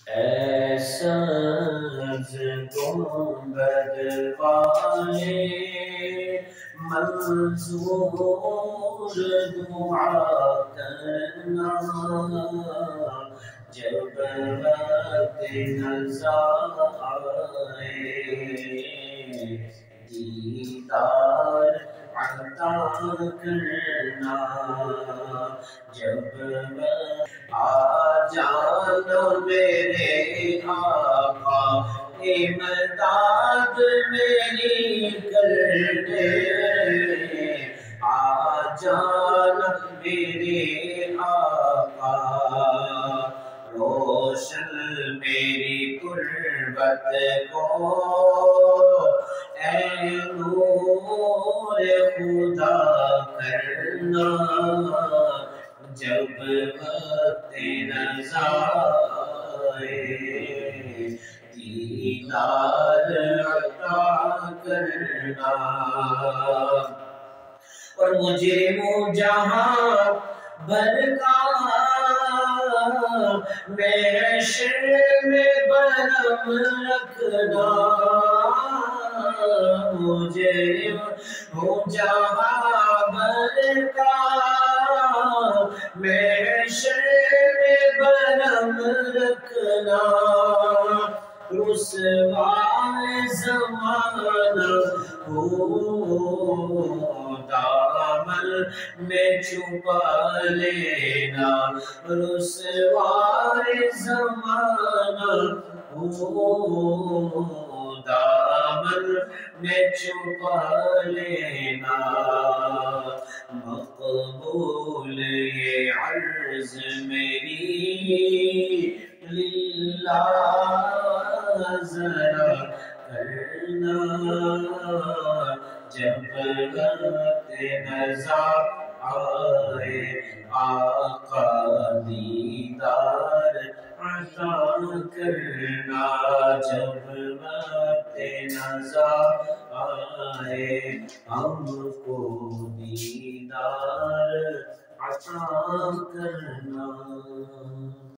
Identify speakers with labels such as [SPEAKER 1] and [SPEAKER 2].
[SPEAKER 1] اے سبز گنبد والے منظور دعا کرنا، جب وقت نزا آئے دیدار عطا کرنا، جب وقت آ جانا میرے آقا، امداد میری کرنے، آ جانا میرے آقا، روشن میری غربت کو، اے نور خدا کرنا، جب وقت نزا آئے دیدار عطا کرنا۔ اور مجرموں جہاں بھر کا محشر میں برہم رکھنا، مجرموں جہاں بھر کا محشر میں برہم رکھنا، رسوائے زمانہ ہو دامن میں چھپا لینا، رسوائے زمانہ ہو دامن میں چھپا لینا، مقبول یہ عرض میری للہ ذرا کرنا، جب وقت نزا آئے آقا دیدار عطا کرنا، جب وقت نزا آئے ہم کو دیدار عطا کرنا۔